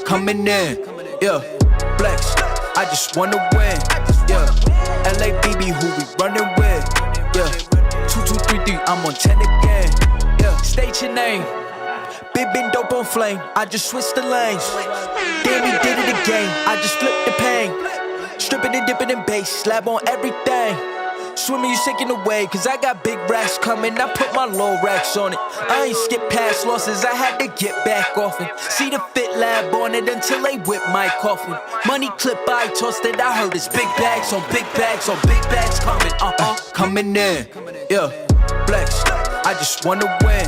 Coming in, flex. I just wanna win, LABB, who we running with, 2233, I'm on 10 again, state your name. Big been dope on flame, I just switched the lanes. Damn, we did it again, I just flipped the pain. Stripping and dipping in bass, slab on everything. Swimming, you sinking away, cause I got big racks coming. I put my low racks on it. I ain't skip past losses, I had to get back off it. See the fit lab on it until they whip my coffin. Money clip, I tossed it, I heard it's big bags on big bags on big bags coming, coming in, flex. I just wanna win,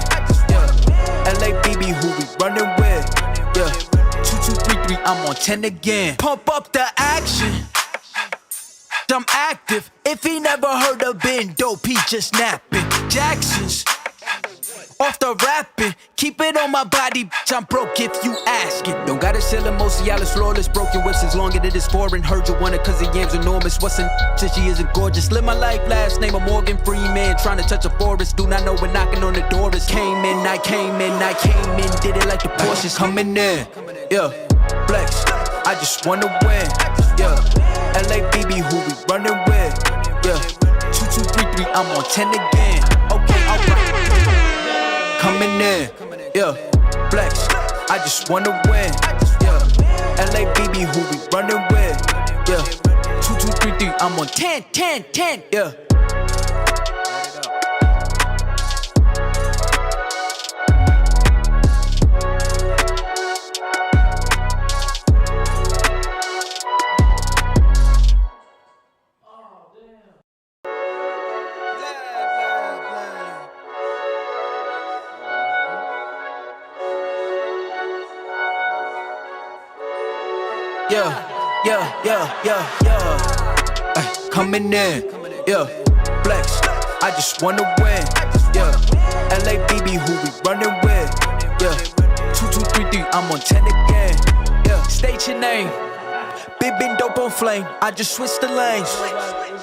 LABB, who we running with, 2233, I'm on 10 again. Pump up the action, I'm active. If he never heard of been dope, he just napping. Jackson's off the rapping. Keep it on my body, bitch, I'm broke if you ask it. Don't gotta sell it, most of y'all is flawless. Broken whips as long as it is foreign. Heard you want it cause the yam's enormous. What's in since she isn't gorgeous? Live my life, last name of Morgan Freeman. Trying to touch a forest, do not know when knocking on the door is. Came in, I came in, did it like the Porsches. Coming in, flex. I just wanna win, LABB, who we running with, 2233, I'm on 10 again. Okay, alright. Coming in, flex. I just wanna win, LABB, who we running with, 2233, I'm on 10, coming in, flex. I just wanna win, LABB, who we running with, 2233, I'm on 10 again, state your name. Big been dope on flame, I just switched the lanes.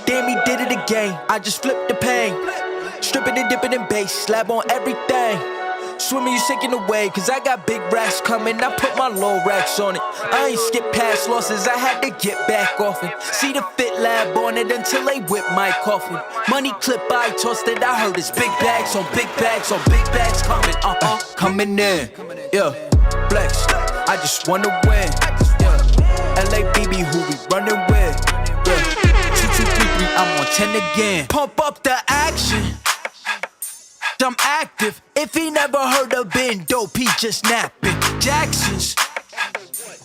Damn, he did it again, I just flipped the pain. Stripping and dipping in bass, slab on everything. Swimming, you sinking away, cause I got big racks coming. I put my low racks on it. I ain't skip past losses, I had to get back off it. See the fit lab on it until they whip my coffin. Money clip, I tossed it, I heard it's big bags on big bags on big bags coming, coming in, flex. I just wanna win, LABB, who we running with, 2233, I'm on 10 again. Pump up the action, I'm active. If he never heard of been dope, he just napping. Jackson's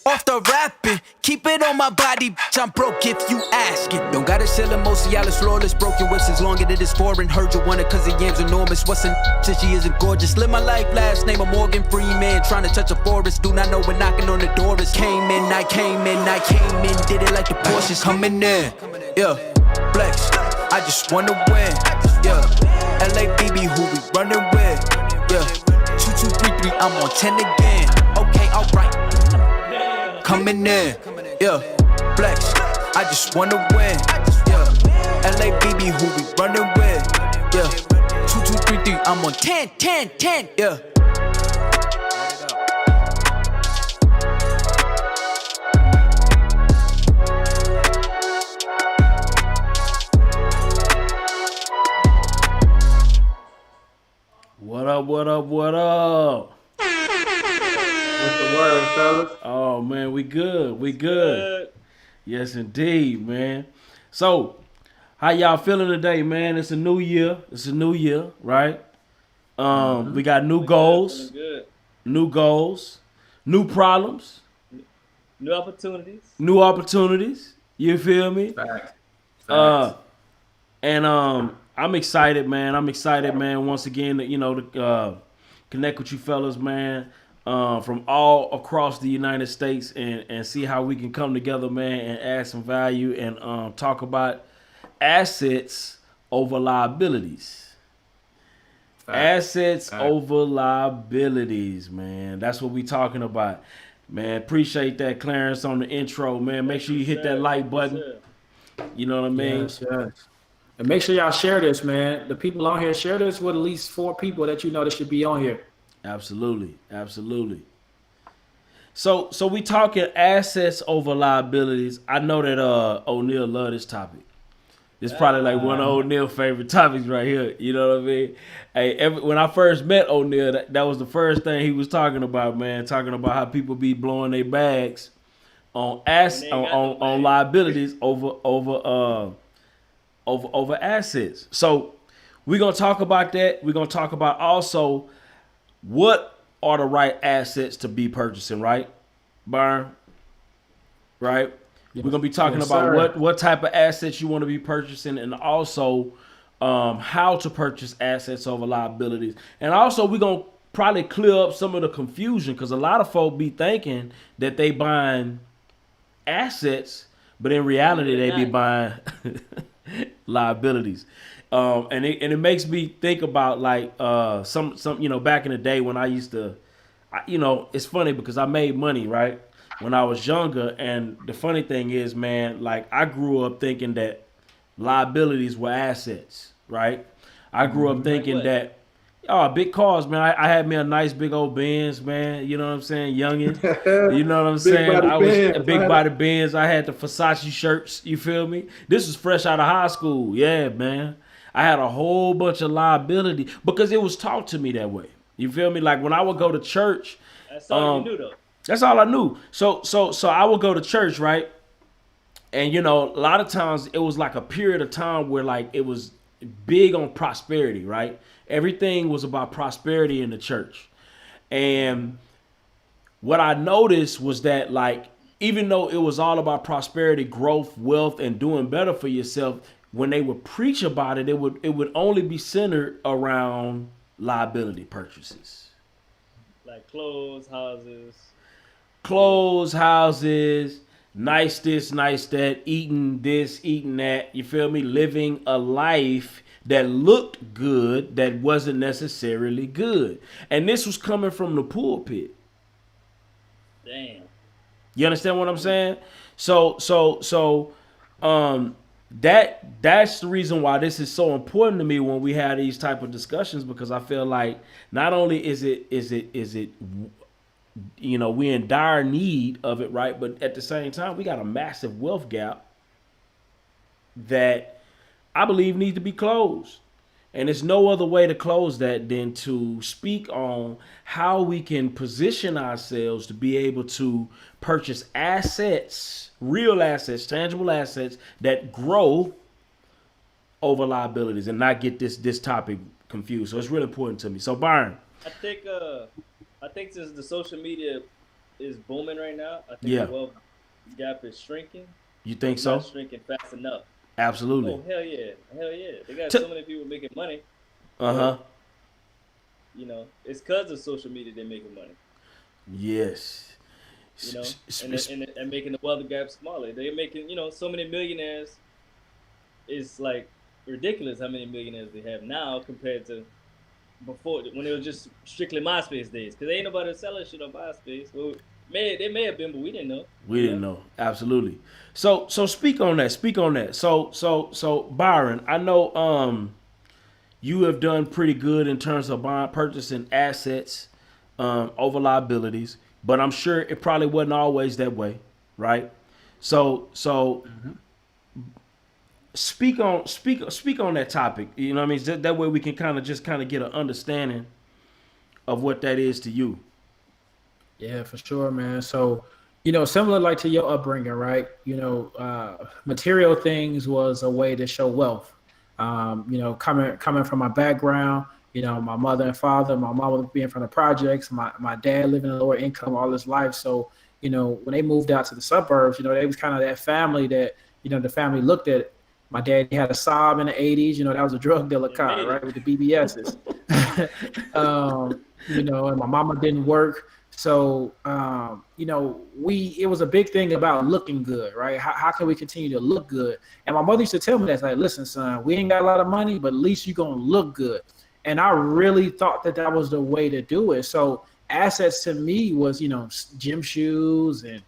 off the rapping. Keep it on my body, bitch, I'm broke if you ask it. Don't gotta sell it, most of y'all is flawless. Broken whips as long as it is foreign. Heard you want it cause the yam's enormous. What's in since she isn't gorgeous? Live my life, last name of Morgan Freeman. Trying to touch a forest, do not know when knocking on the door is. Came in, I came in, did it like the Porsches. Coming in, flex. I just wanna win, LABB, who we running with, 2233, I'm on 10 again. Okay, alright. Coming in, flex. I just wanna win, LABB, who we running with, 2233, I'm on 10, What up, what up, what up? What's the word, fellas? Oh, man, we good. Yes, indeed, man. So, how y'all feeling today, man? It's a new year, right? We got new goals, new problems, New opportunities. You feel me? Facts. And I'm excited, man. Once again, to connect with you fellas, man, from all across the United States and see how we can come together, man, and add some value and talk about assets over liabilities. Assets over liabilities, man. That's what we talking about. Man, appreciate that, Clarence, on the intro, man. Make sure you hit that like button. You know what I mean? Yes. And make sure y'all share this, man. The people on here, share this with at least 4 people that you know that should be on here. Absolutely, absolutely. So we talking assets over liabilities. I know that Oneil love this topic. It's probably like one of Oneil's favorite topics right here. You know what I mean? Hey, when I first met Oneil, that was the first thing he was talking about, man. Talking about how people be blowing their bags on on liabilities over assets. So we're gonna talk about that. We're gonna talk about also what are the right assets to be purchasing, right, Byron? Right? Yes. We're gonna be talking Yes, about sir. what type of assets you want to be purchasing, and also how to purchase assets over liabilities. And also we're gonna probably clear up some of the confusion because a lot of folk be thinking that they buying assets, but in reality they be buying liabilities. And it makes me think about like some back in the day when I used to, it's funny because I made money right when I was younger, and the funny thing is, man, like I grew up thinking that liabilities were assets, right? I grew up thinking that big cars, man. I had me a nice big old Benz, man. You know what I'm saying, youngin. You know what I'm Big saying? body I was a Benz. big body Benz. I had the Versace shirts. You feel me? This was fresh out of high school. Yeah, man. I had a whole bunch of liability because it was taught to me that way. You feel me? Like when I would go to church, That's all you knew, though. that's all I knew. So I would go to church, right? And a lot of times it was like a period of time where like it was big on prosperity, right? Everything was about prosperity in the church. And what I noticed was that like even though it was all about prosperity, growth, wealth, and doing better for yourself, when they would preach about it, it would only be centered around liability purchases. Like clothes, houses, nice this, nice that, eating this, eating that. You feel me? Living a life that looked good, that wasn't necessarily good. And this was coming from the pulpit. Damn. You understand what I'm saying? So that's the reason why this is so important to me when we have these type of discussions, because I feel like not only is it we in dire need of it, right? But at the same time, we got a massive wealth gap that I believe needs to be closed. And there's no other way to close that than to speak on how we can position ourselves to be able to purchase assets, real assets, tangible assets that grow over liabilities, and not get this topic confused. So it's really important to me. So Byron. I think since the social media is booming right now, I think Yeah. the wealth gap is shrinking. You think It's so? not shrinking fast enough. Absolutely. Oh hell yeah! They got so many people making money. Uh-huh. It's because of social media they're making money. Yes. And making the wealth gap smaller. They're making so many millionaires. It's like ridiculous how many millionaires they have now compared to before, when it was just strictly MySpace days. Because ain't nobody selling shit on MySpace. Well, they may have been, but we didn't know. We didn't know. Absolutely. So speak on that. So Byron, I know you have done pretty good in terms of purchasing assets over liabilities, but I'm sure it probably wasn't always that way, right? So speak on that topic. You know what I mean? That way we can kind of get an understanding of what that is to you. Yeah, for sure, man. So, similar like to your upbringing, right? Material things was a way to show wealth. Coming from my background, my mother and father, my mom being from the projects, my dad living in lower income all his life. So, when they moved out to the suburbs, they was kind of that family that, the family looked at. My dad had a Saab in the 80s, that was a drug dealer car, right, with the BBSs. And my mama didn't work. So, it was a big thing about looking good, right? How can we continue to look good? And my mother used to tell me that, like, listen, son, we ain't got a lot of money, but at least you're going to look good. And I really thought that was the way to do it. So assets to me was, gym shoes and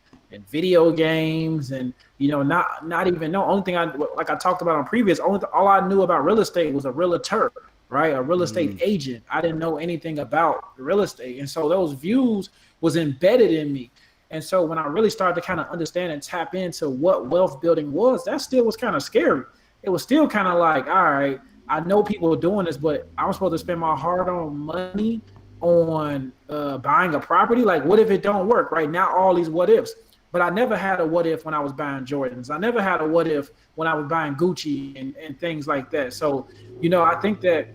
video games and, not even know. Only thing I talked about on previous, all I knew about real estate was a realtor, right? A real estate agent. I didn't know anything about real estate. And so those views was embedded in me. And so when I really started to kind of understand and tap into what wealth building was, that still was kind of scary. It was still kind of like, all right, I know people are doing this, but I'm supposed to spend my hard-earned money on buying a property. Like, what if it don't work? Right now, all these what ifs. But I never had a what if when I was buying Jordans. I never had a what if when I was buying Gucci and things like that. So, I think that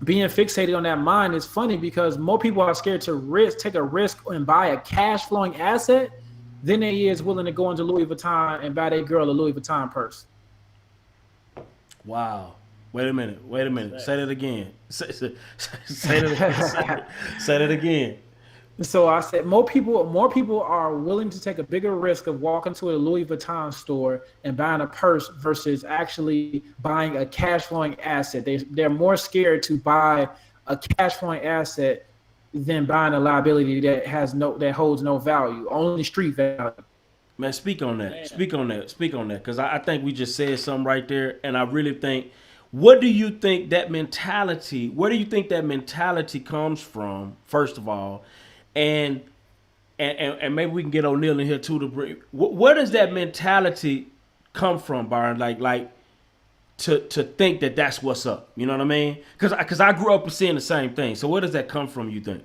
being fixated on that mind is funny because more people are scared to take a risk and buy a cash flowing asset than they is willing to go into Louis Vuitton and buy their girl a Louis Vuitton purse. Wow. Wait a minute. Say that again. Say that again. So I said more people are willing to take a bigger risk of walking to a Louis Vuitton store and buying a purse versus actually buying a cash flowing asset. They're more scared to buy a cash flowing asset than buying a liability that holds no value, only street value. Man, speak on that. Speak on that. Because I think we just said something right there, and I really think. Where do you think that mentality comes from? First of all. And maybe we can get Oneil in here too to bring. Where does that mentality come from, Byron? Like to think that that's what's up. You know what I mean? Because I grew up seeing the same thing. So where does that come from? You think?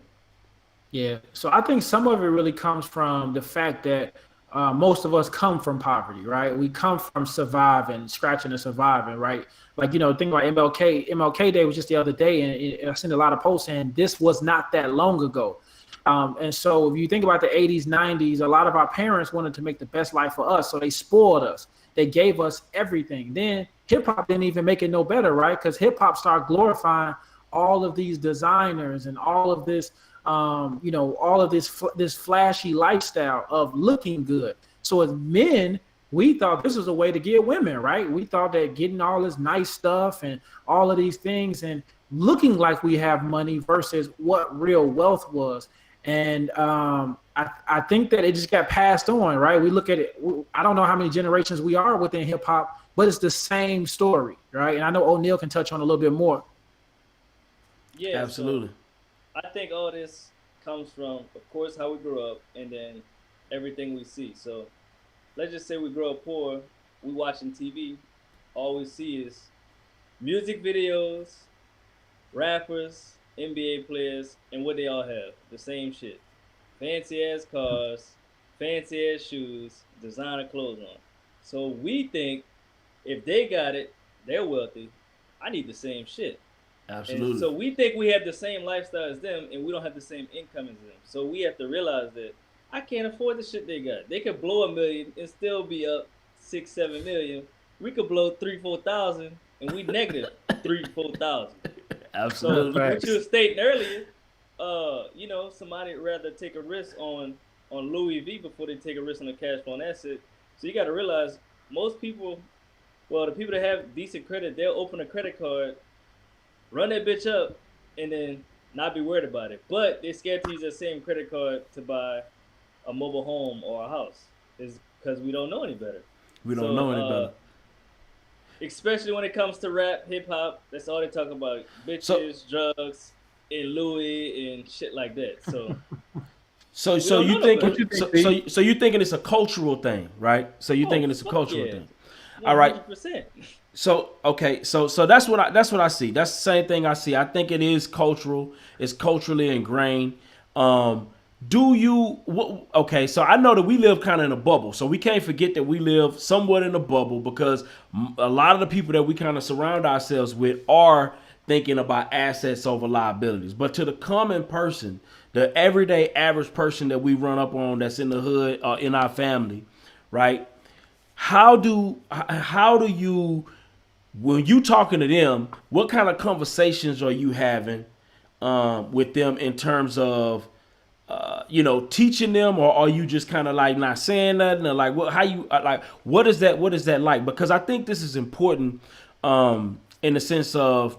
Yeah. So I think some of it really comes from the fact that most of us come from poverty, right? We come from surviving, scratching and surviving, right? Like, think about MLK. MLK Day was just the other day, and I seen a lot of posts saying this was not that long ago. And so if you think about the 80s, 90s, a lot of our parents wanted to make the best life for us. So they spoiled us. They gave us everything. Then hip hop didn't even make it no better, right? Because hip hop started glorifying all of these designers and all of this, all of this flashy lifestyle of looking good. So as men, we thought this was a way to get women, right? We thought that getting all this nice stuff and all of these things and looking like we have money versus what real wealth was. And I think that it just got passed on, right? We look at it. I don't know how many generations we are within hip hop, but it's the same story, right? And I know Oneil can touch on a little bit more. Yeah, absolutely. So I think all this comes from, of course, how we grew up and then everything we see. So let's just say we grow up poor, we watching TV, all we see is music videos, rappers, NBA players, and what they all have. The same shit. Fancy ass cars, fancy ass shoes, designer clothes on. So we think if they got it, they're wealthy. I need the same shit. Absolutely. And so we think we have the same lifestyle as them and we don't have the same income as them. So we have to realize that I can't afford the shit they got. They could blow $1 million and still be up 6-7 million. We could blow 3-4,000 and we negative 3-4,000. Absolutely. So what you were stating earlier, somebody would rather take a risk on Louis V before they take a risk on a cash flow asset. So you got to realize most people, the people that have decent credit, they'll open a credit card, run that bitch up, and then not be worried about it. But they're scared to use that same credit card to buy a mobile home or a house. Is because we don't know any better. We don't know any better. Especially when it comes to rap, hip hop, that's all they talk about: bitches, drugs, and Louis and shit like that. So you thinking it's a cultural thing, right? So you thinking it's a cultural thing. 100%. All right. So okay, so that's what I see. That's the same thing I see. I think it is cultural. It's culturally ingrained. Okay, so I know that we live kind of in a bubble, so we can't forget that we live somewhat in a bubble because a lot of the people that we kind of surround ourselves with are thinking about assets over liabilities. But to the common person, the everyday average person that we run up on that's in the hood in our family, right? How do you, when you talking to them, what kind of conversations are you having with them in terms of teaching them, or are you just kind of like not saying nothing, or like what is that like? Because I think this is important in the sense of,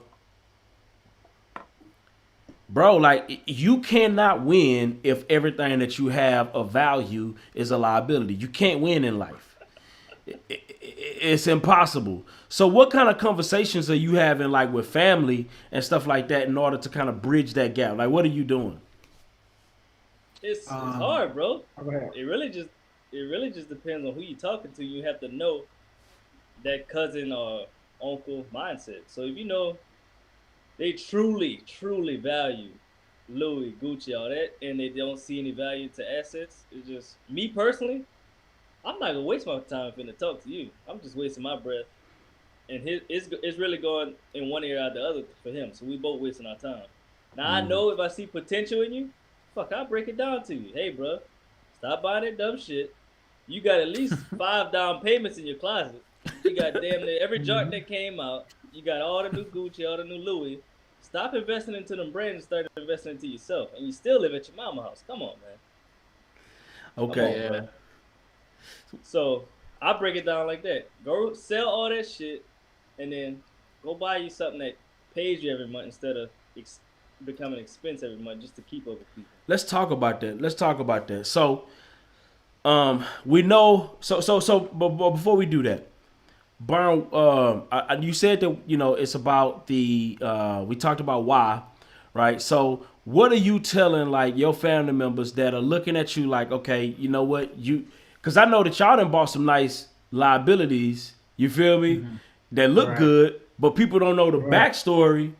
bro, like you cannot win if everything that you have of value is a liability. You can't win in life. it's impossible. So what kind of conversations are you having like with family and stuff like that in order to kind of bridge that gap? Like, what are you doing? It's hard, bro. Go ahead. It really just depends on who you're talking to. You have to know that cousin or uncle mindset. So if you know they truly value Louis, Gucci, all that, and they don't see any value to assets, it's just me personally. I'm not gonna waste my time finna talk to you. I'm just wasting my breath, and it's really going in one ear out the other for him. So we both wasting our time. Now I know if I see potential in you, fuck, I'll break it down to you. Hey, bro, stop buying that dumb shit. You got at least 5 down payments in your closet. You got damn near every joint that came out. You got all the new Gucci, all the new Louis. Stop investing into them brands and start investing into yourself. And you still live at your mama house. Come on, man. Okay. Come on, man. So I break it down like that. Go sell all that shit, and then go buy you something that pays you every month instead of becoming expensive every month just to keep up with people. Let's talk about that. So, we know. But before we do that, Byron, you said that it's about the. We talked about why, right? So, what are you telling like your family members that are looking at you like, okay, you know what you. Because I know that y'all done bought some nice liabilities, you feel me, that look good, but people don't know the backstory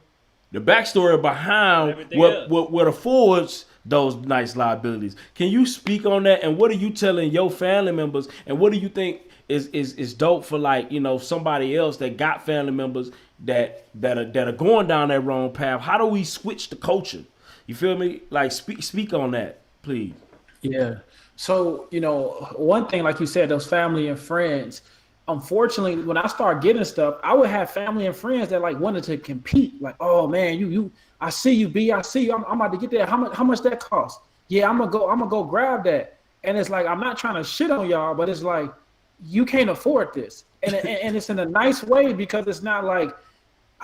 behind what affords those nice liabilities. Can you speak on that? And what are you telling your family members? And what do you think is dope for like, somebody else that got family members that are going down that wrong path? How do we switch the culture? You feel me? Like speak on that, please. Yeah. So, one thing, like you said, those family and friends, unfortunately, when I started getting stuff, I would have family and friends that like wanted to compete. Like, oh man, I see you, B, I see you. I'm about to get there. How much that cost? Yeah, I'm gonna go grab that. And it's like, I'm not trying to shit on y'all, but it's like, you can't afford this. And it's in a nice way, because it's not like,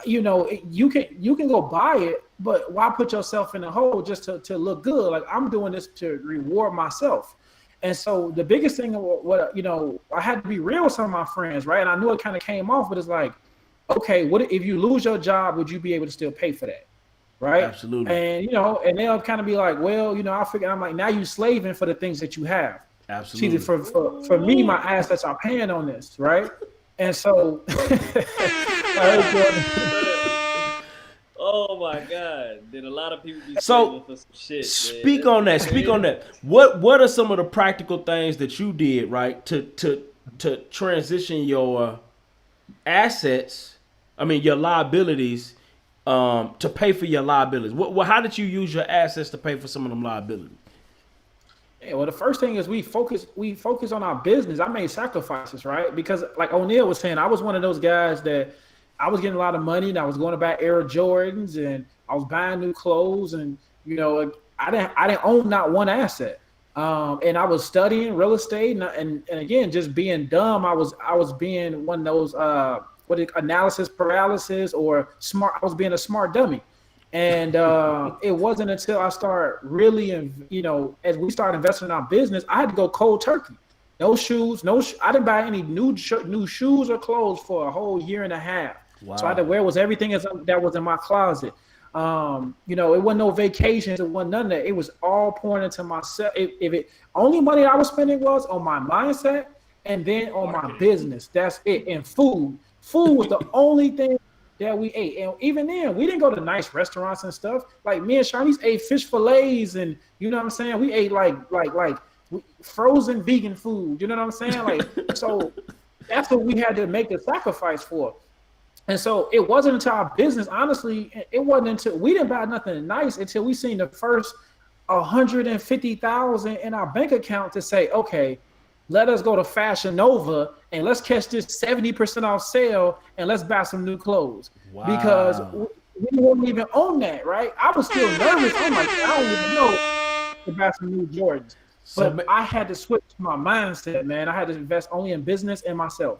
you can go buy it, but why put yourself in a hole just to look good? Like, I'm doing this to reward myself. And so the biggest thing, I had to be real with some of my friends, right? And I knew it kind of came off, but it's like, okay, what if you lose your job? Would you be able to still pay for that? Right? Absolutely. And, and they'll kind of be like, well, I figure, I'm like, now you slaving for the things that you have. Absolutely. See, for me, my assets are paying on this, right? And so, oh my God! Then a lot of people be so for some shit. Speak on that. What are some of the practical things that you did, right, to transition your assets? I mean, your liabilities, to pay for your liabilities. How did you use your assets to pay for some of them liabilities? Yeah, well, the first thing is we focus on our business. I made sacrifices, right? Because like Oneil was saying, I was one of those guys that I was getting a lot of money and I was going to buy Air Jordans and I was buying new clothes, and I didn't own not one asset. And I was studying real estate and again, just being dumb. I was being one of those analysis paralysis or smart. I was being a smart dummy. And it wasn't until I started really, as we started investing in our business, I had to go cold turkey. No shoes, I didn't buy any new shoes or clothes for a whole year and a half. Wow. So I had to wear everything that was in my closet. It wasn't no vacations. It wasn't none of that. It was all pouring into myself. Only money I was spending was on my mindset and then on my business. That's it. And food was the only thing that we ate. And even then, we didn't go to nice restaurants and stuff. Like me and Shawnee's ate fish fillets, and you know what I'm saying? We ate like frozen vegan food. You know what I'm saying? Like, so that's what we had to make the sacrifice for. And so it wasn't until our business, honestly, it wasn't until we didn't buy nothing nice until we seen the first 150,000 in our bank account to say, okay, let us go to Fashion Nova and let's catch this 70% off sale and let's buy some new clothes. Wow. Because we wouldn't even own that, right? I was still nervous. I'm like, I don't even know to buy some new Jordans. But I had to switch my mindset, man. I had to invest only in business and myself.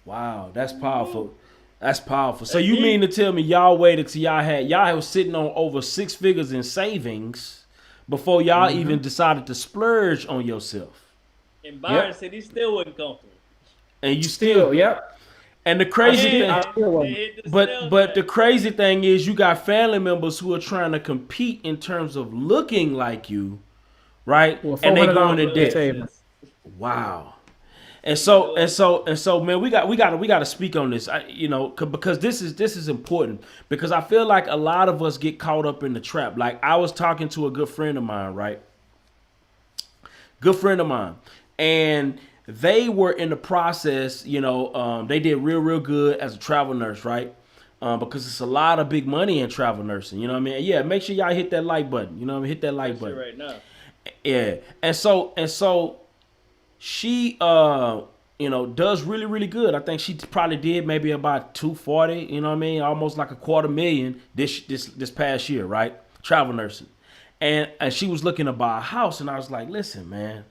Wow, that's powerful. That's powerful. So you mean to tell me y'all waited till y'all was sitting on over 6 figures in savings before y'all even decided to splurge on yourself? And Byron said he still wasn't comfortable. and you still yep. And the crazy thing, I still wasn't. but the crazy thing is, you got family members who are trying to compete in terms of looking like you, right? Well, And they $400 going in on the debt. table. Wow. And so, man, we got to speak on this, because this is important, because I feel like a lot of us get caught up in the trap. Like, I was talking to a good friend of mine, right? Good friend of mine, and they were in the process, they did real good as a travel nurse, right? Because it's a lot of big money in travel nursing, you know what I mean? Yeah, make sure y'all hit that like button, you know what I mean? Hit that like button right now. Yeah, and so she does really good. I think she probably did maybe about 240, you know what I mean, almost like $250,000 this past year, right? Travel nursing. And she was looking to buy a house, and I was like, listen, man.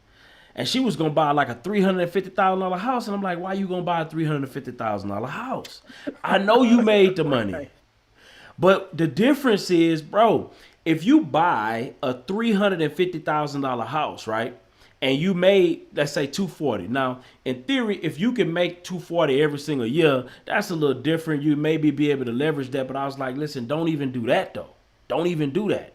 And she was gonna buy like a $350,000 house, and I'm like, why you gonna buy a $350,000 house? I know you made the money, but the difference is, bro, if you buy a $350,000 house, right, and you made, let's say, 240. Now, in theory, if you can make 240 every single year, that's a little different. You maybe be able to leverage that. But I was like, listen, don't even do that though. Don't even do that.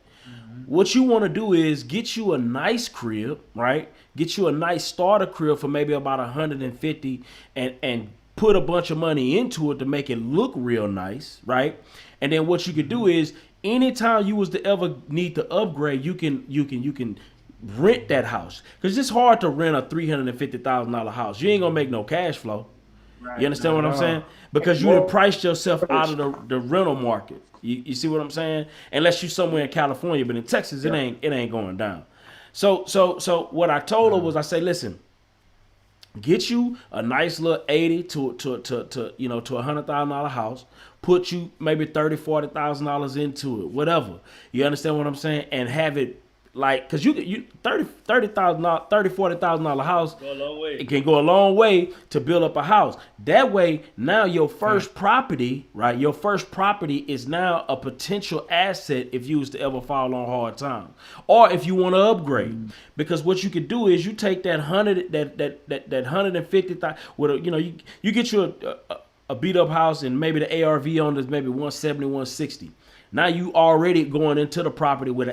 What you want to do is get you a nice crib, right? Get you a nice starter crib for maybe about 150, and put a bunch of money into it to make it look real nice, right? And then what you could do is, anytime you was to ever need to upgrade, you can rent that house, because it's hard to rent a $350,000 house. You ain't gonna make no cash flow. Right, You understand what I'm saying? Because you done priced yourself out of the rental market. You see what I'm saying? Unless you somewhere in California, but in Texas, it ain't going down. So what I told her was, I say, listen, get you a nice little 80 to $100,000 house. Put you maybe $30,000-$40,000 into it, whatever. You understand what I'm saying? And have it, like, because you $40,000 house, Go a long way. it can go a long way to build up a house. That way, now your first property, right? Your first property is now a potential asset if you was to ever fall on hard times, or if you want to upgrade. Because what you could do is, you take that 150,000 with you get you a beat up house, and maybe the ARV on is maybe 170, 160. Now you already going into the property with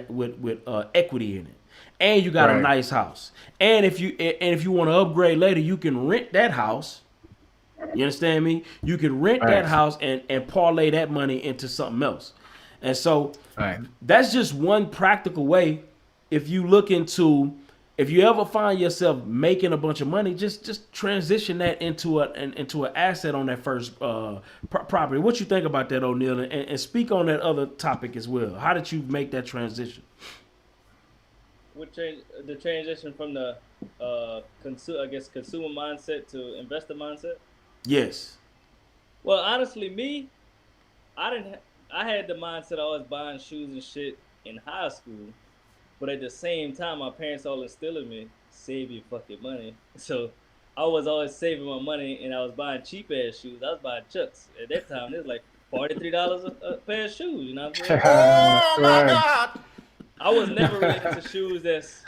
equity in it, and you got a nice house. And if you want to upgrade later, you can rent that house. You understand me? You can rent that house and parlay that money into something else. And so that's just one practical way. If you ever find yourself making a bunch of money, just transition that into an asset on that first property. What you think about that, Oneil? And speak on that other topic as well. How did you make that transition? The transition from the consumer mindset to investor mindset? Yes. Well, honestly, I had the mindset I was buying shoes and shit in high school. But at the same time, my parents all instilled in me, save your fucking money. So I was always saving my money, and I was buying cheap ass shoes. I was buying Chucks. At that time, it was like $43 a pair of shoes. You know what I'm saying? Oh my God! I was never really into shoes that's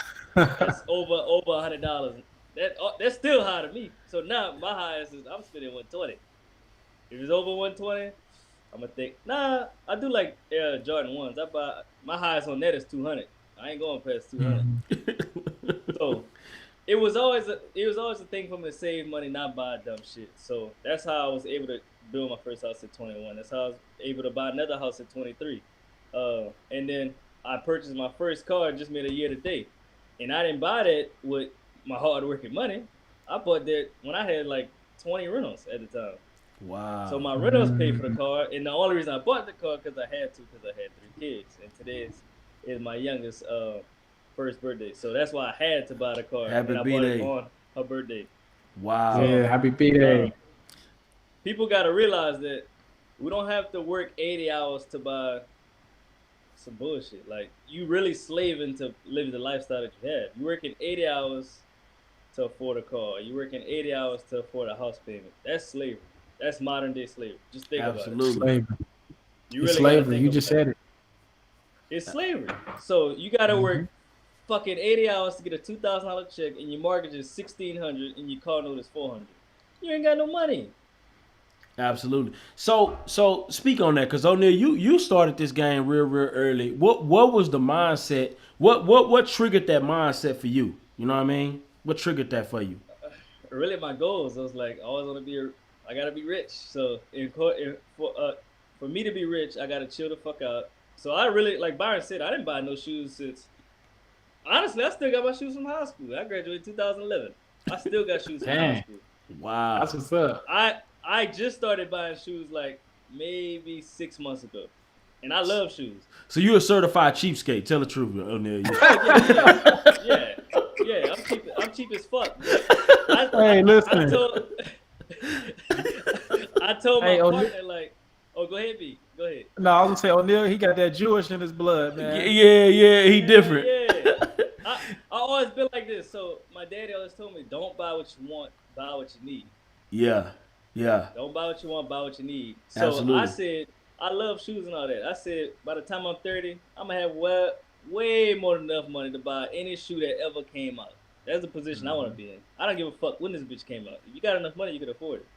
over $100. That's still high to me. So now my highest is, I'm spending $120. If it's over $120, I'm gonna think, nah, I do like Air Jordan 1s. My highest on that is $200. I ain't going past 200. So it was always a thing for me to save money, not buy dumb shit. So that's how I was able to build my first house at 21. That's how I was able to buy another house at 23. And then I purchased my first car just made a year today. And I didn't buy that with my hard working money. I bought that when I had like 20 rentals at the time. Wow. So my rentals paid for the car. And the only reason I bought the car because I had 3 kids. And today is my youngest first birthday. So that's why I had to buy the car. Happy and I B-Day. bought it on her birthday. Wow. Yeah, happy B-Day. People got to realize that we don't have to work 80 hours to buy some bullshit. Like, you really slaving to live the lifestyle that you have. You working 80 hours to afford a car. You working 80 hours to afford a house payment. That's slavery. That's modern day slavery. Just think about it. Slavery. It's slavery. You just said it. It's slavery. So you got to work fucking 80 hours to get a $2,000 check, and your mortgage is $1,600, and your car note is $400. you ain't got no money. Absolutely. So speak on that, because Oneil, you started this game real early. What was the mindset? What triggered that mindset for you? You know what I mean? What triggered that for you? Really, my goals. I was like, I always want to be. I gotta be rich. So for me to be rich, I gotta chill the fuck out. So I really, like Byron said, I didn't buy no shoes since. Honestly, I still got my shoes from high school. I graduated 2011. I still got shoes from high school. Wow. That's what's up. I just started buying shoes like maybe 6 months ago, and I love shoes. So you're a certified cheapskate. Tell the truth, Oneil. Yeah. I'm cheap as fuck. Listen. I told my partner, like, oh, go ahead, B. Go ahead. No, I was gonna say Oneil, he got that Jewish in his blood, man. Yeah, he different. Yeah. I always been like this. So my daddy always told me, don't buy what you want, buy what you need. Yeah. Don't buy what you want, buy what you need. So Absolutely. I said, I love shoes and all that. I said, by the time I'm 30, I'm gonna have way more than enough money to buy any shoe that ever came out. That's the position I want to be in. I don't give a fuck when this bitch came out. If you got enough money, you can afford it.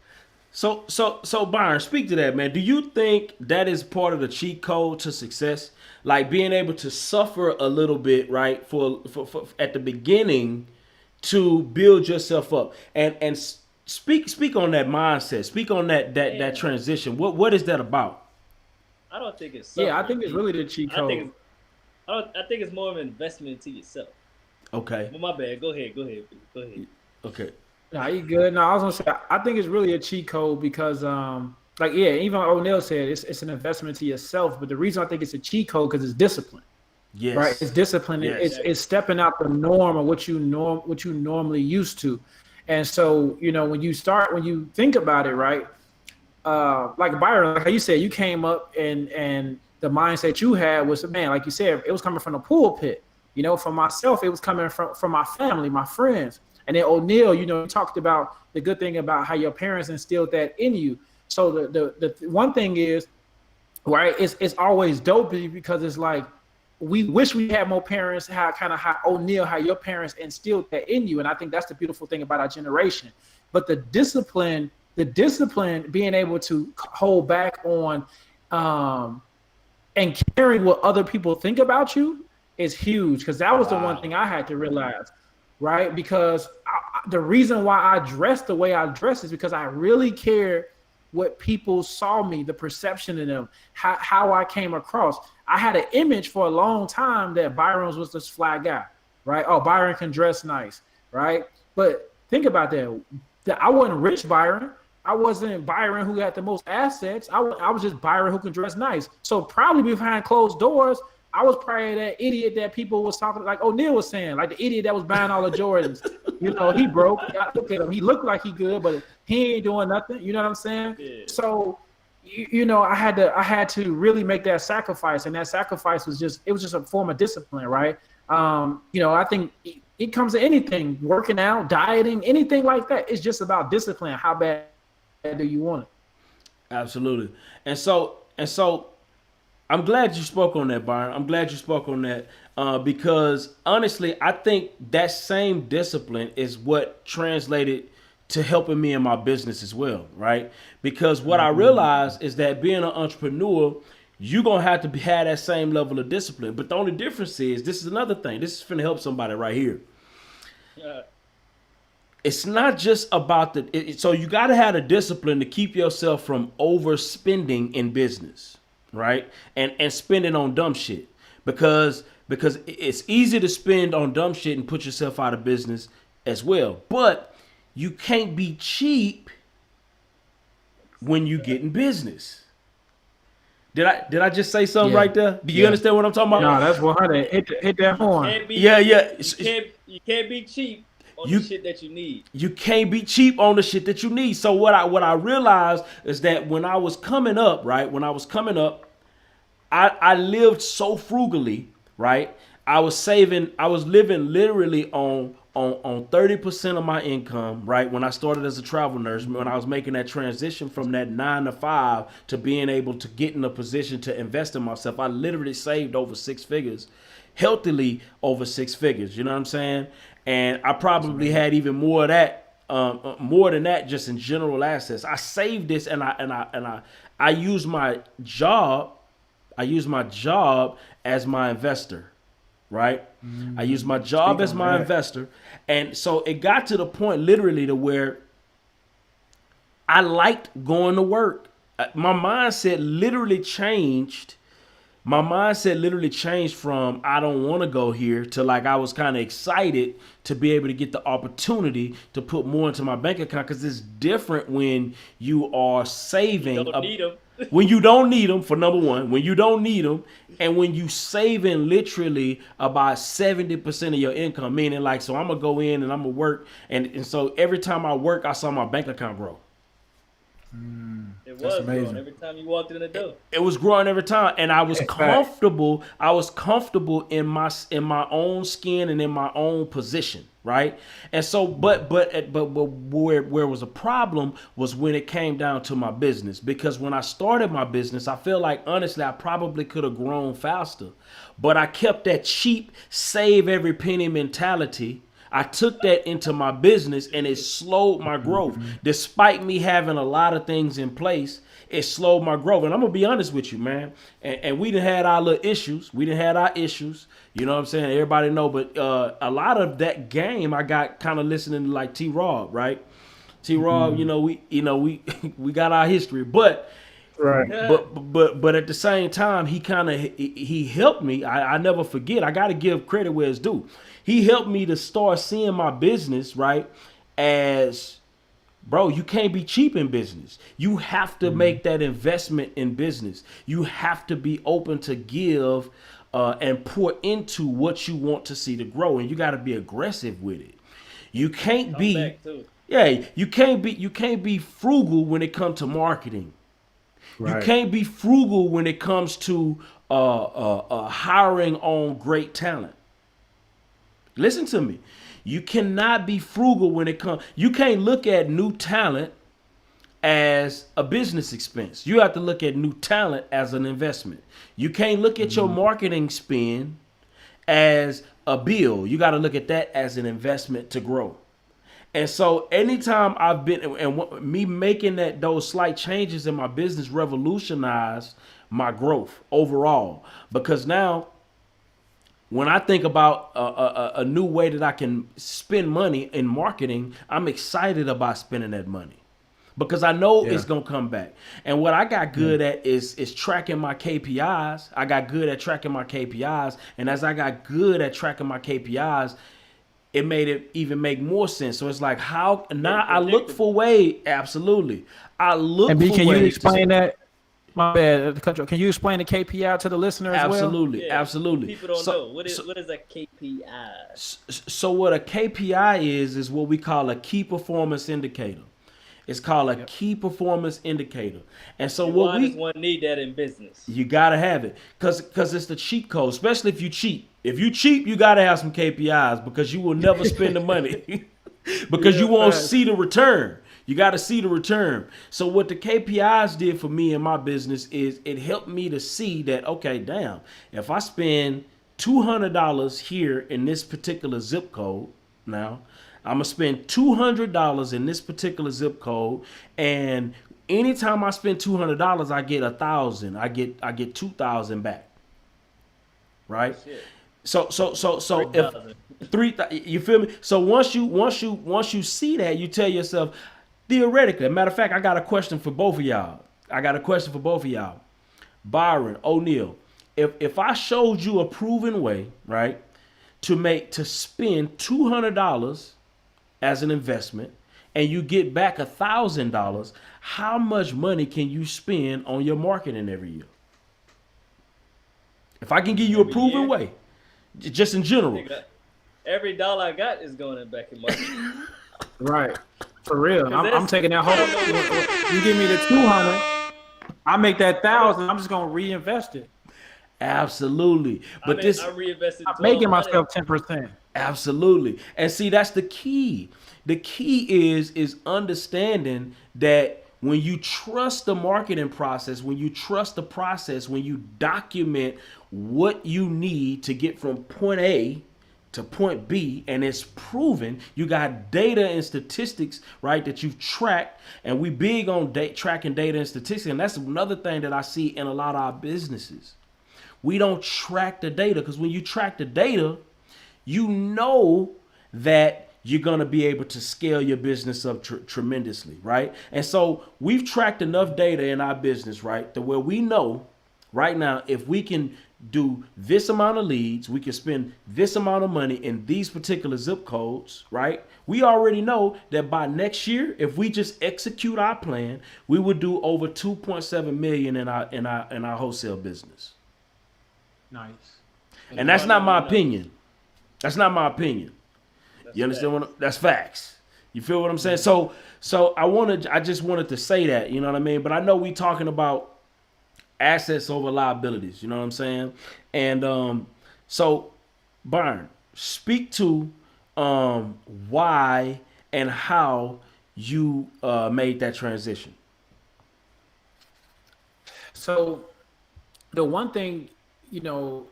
So Byron, speak to that, man. Do you think that is part of the cheat code to success? Like being able to suffer a little bit, right, for at the beginning to build yourself up, and speak on that mindset. Speak on that transition. What is that about? I don't think it's I think it's really the cheat code. I think it's more of an investment into yourself. Okay. Well, my bad. Go ahead. Okay. Nah, you good. No, I was gonna say I think it's really a cheat code because even Oneil said it's an investment to yourself. But the reason I think it's a cheat code because it's discipline. Yes. Right. It's discipline. Yes. It's stepping out the norm of what you normally used to. And so, when you think about it, right? Like Byron, like you said, you came up and the mindset you had was, man, like you said, it was coming from the pulpit. For myself, it was coming from my family, my friends. And then Oneil, you talked about the good thing about how your parents instilled that in you. So the one thing is, right, it's always dope because it's like, we wish we had more parents, how Oneil, how your parents instilled that in you. And I think that's the beautiful thing about our generation. But the discipline, being able to hold back on and caring what other people think about you is huge. Because that was the one thing I had to realize, right? Because the reason why I dress the way I dress is because I really care what people saw me, the perception of them, how I came across. I had an image for a long time that Byron was this fly guy, right? Oh, Byron can dress nice, right? But think about that. I wasn't rich Byron. I wasn't Byron who had the most assets. I was just Byron who can dress nice. So probably behind closed doors, I was probably that idiot that people was talking, like Oneil was saying, like the idiot that was buying all the Jordans. He broke. I look at him. He looked like he good, but he ain't doing nothing. You know what I'm saying? Yeah. So, I had to really make that sacrifice, and that sacrifice was just a form of discipline, right? I think it comes to anything, working out, dieting, anything like that. It's just about discipline. How bad do you want it? Absolutely. And so I'm glad you spoke on that, Byron. I'm glad you spoke on that because honestly, I think that same discipline is what translated to helping me in my business as well, right? Because what I realized is that being an entrepreneur, you're going to have to have that same level of discipline. But the only difference is, this is another thing. This is going to help somebody right here. It's not just about so you got to have the discipline to keep yourself from overspending in business, right? And spending on dumb shit because it's easy to spend on dumb shit and put yourself out of business as well. But you can't be cheap when you get in business. Did I just say something right there? Do you understand what I'm talking about? No, that's 100. Hit that horn. You can't be cheap on the shit that you need. You can't be cheap on the shit that you need. So what I realized is that when I was coming up, right? I lived so frugally, right? I was living literally on 30% of my income, right? When I started as a travel nurse, when I was making that transition from that 9 to 5 to being able to get in a position to invest in myself, I literally saved over 6 figures, healthily over 6 figures. You know what I'm saying? And I probably had even more of that more than that, just in general assets. I saved this, and I use my job. I use my job as my investor, right? I use my job as my investor, and so it got to the point, literally, to where I liked going to work. My mindset literally changed. My mindset literally changed from I don't want to go here to like I was kind of excited to be able to get the opportunity to put more into my bank account, because it's different when you are saving. You don't need them. When you don't need them, for number one, when you don't need them, and when you saving literally about 70% of your income, meaning like, so I'm gonna go in and I'm gonna work, and so every time I work, I saw my bank account grow. It was growing every time you walked in the door. It was growing every time, and I was comfortable. I was comfortable in my own skin and in my own position, right? And so, but where was a problem was when it came down to my business, because when I started my business, I feel like honestly I probably could have grown faster, but I kept that cheap save every penny mentality. I took that into my business, and it slowed my growth. Despite me having a lot of things in place, it slowed my growth. And I'm going to be honest with you, man. And we done had our little issues. We done had our issues. You know what I'm saying? Everybody know. But a lot of that game I got kind of listening to like T-Rob, right? T-Rob, we got our history. But Right. But at the same time, he helped me. I never forget. I got to give credit where it's due. He helped me to start seeing my business, right, as, bro, you can't be cheap in business. You have to make that investment in business. You have to be open to give and pour into what you want to see to grow, and you got to be aggressive with it. You can't be, you can't be frugal when it comes to marketing. Right. You can't be frugal when it comes to hiring on great talent. Listen to me. You cannot be frugal when it comes. You can't look at new talent as a business expense. You have to look at new talent as an investment. You can't look at your marketing spend as a bill. You got to look at that as an investment to grow. And so anytime I've been, and me making those slight changes in my business revolutionized my growth overall. Because now, when I think about a new way that I can spend money in marketing, I'm excited about spending that money because I know it's going to come back. And what I got good at is tracking my KPIs. I got good at tracking my KPIs. And as I got good at tracking my KPIs, it made it even make more sense. So it's like, how now I look for ways. Absolutely. I look for ways. Can you explain that? My bad. Can you explain the KPI to the listener as well? Absolutely. Absolutely. People don't know. What is a KPI? So what a KPI is what we call a key performance indicator. It's called a key performance indicator. And so why does one need that in business? You got to have it because it's the cheat code, especially if you cheat. If you cheat, you got to have some KPIs because you will never spend the money because you won't see the return. You got to see the return. So what the KPIs did for me in my business is it helped me to see that, okay, damn, if I spend $200 here in this particular zip code, now I'm going to spend $200 in this particular zip code. And anytime I spend $200, I get 1,000. I get 2,000 back. Right? Shit. So if 3,000, you feel me? So once you see that, you tell yourself, theoretically, matter of fact, I got a question for both of y'all. Byron, Oneil, if I showed you a proven way, right, to spend $200 as an investment and you get back $1,000, how much money can you spend on your marketing every year? If I can give you a proven way, just in general. Every dollar I got is going back in marketing. Right. For real. I'm taking that whole, you give me the 200, I make that 1,000, I'm just going to reinvest it. Absolutely. But I reinvested. I'm making myself 10%. Absolutely. And see, that's the key. The key is understanding that when you trust the marketing process, when you trust the process, when you document what you need to get from point A to point B, and it's proven. You got data and statistics, right, that you've tracked, and we big on tracking data and statistics, and that's another thing that I see in a lot of our businesses. We don't track the data, because when you track the data, you know that you're going to be able to scale your business up tremendously, right? And so we've tracked enough data in our business, right, to where we know right now, if we can do this amount of leads, we can spend this amount of money in these particular zip codes, right? We already know that by next year, if we just execute our plan, we would do over 2.7 million in our wholesale business. Nice. And that's not my opinion. That's not my opinion. You understand that's facts. You feel what I'm saying? So I just wanted to say that, you know what I mean? But I know we talking about assets over liabilities, you know what I'm saying? And so Byron, speak to why and how you made that transition. So the one thing, you know,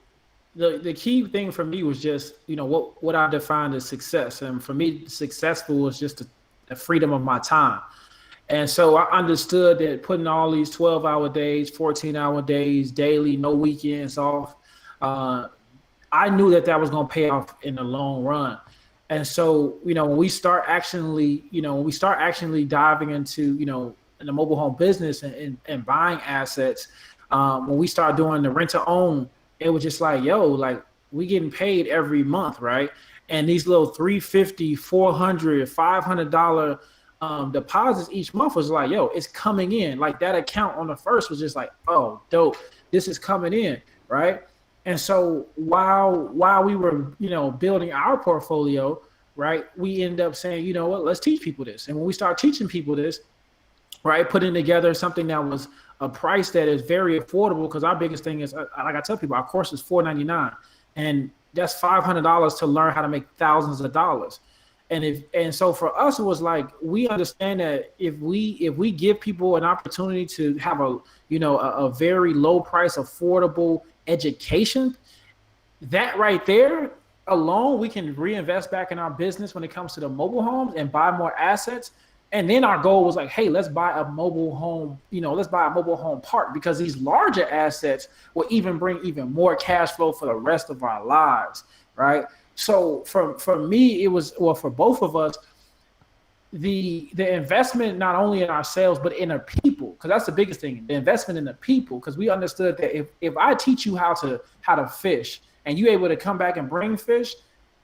the key thing for me was just, you know, what I defined as success. And for me, successful was just the freedom of my time. And so I understood that putting all these 12-hour days, 14-hour days, daily, no weekends off, I knew that was going to pay off in the long run. And so, you know, when we start actually diving into, you know, in the mobile home business and buying assets, when we start doing the rent to own, it was just like, yo, like we getting paid every month, right? And these little $350, $400, $500 deposits each month was like, yo, it's coming in. Like that account on the first was just like, oh, dope, this is coming in, right? And so while we were, you know, building our portfolio, right, we ended up saying, you know what, let's teach people this. And when we start teaching people this, right, putting together something that was a price that is very affordable, because our biggest thing is, like I tell people, our course is $4.99, and that's $500 to learn how to make thousands of dollars. And so for us, it was like, we understand that if we give people an opportunity to have a very low price, affordable education, that right there alone, we can reinvest back in our business when it comes to the mobile homes and buy more assets. And then our goal was like, hey, let's buy a mobile home, let's buy a mobile home park, because these larger assets will even bring even more cash flow for the rest of our lives, right? So for me, it was, well, for both of us, the investment not only in ourselves, but in our people, because that's the biggest thing, the investment in the people, because we understood that if I teach you how to fish and you able to come back and bring fish,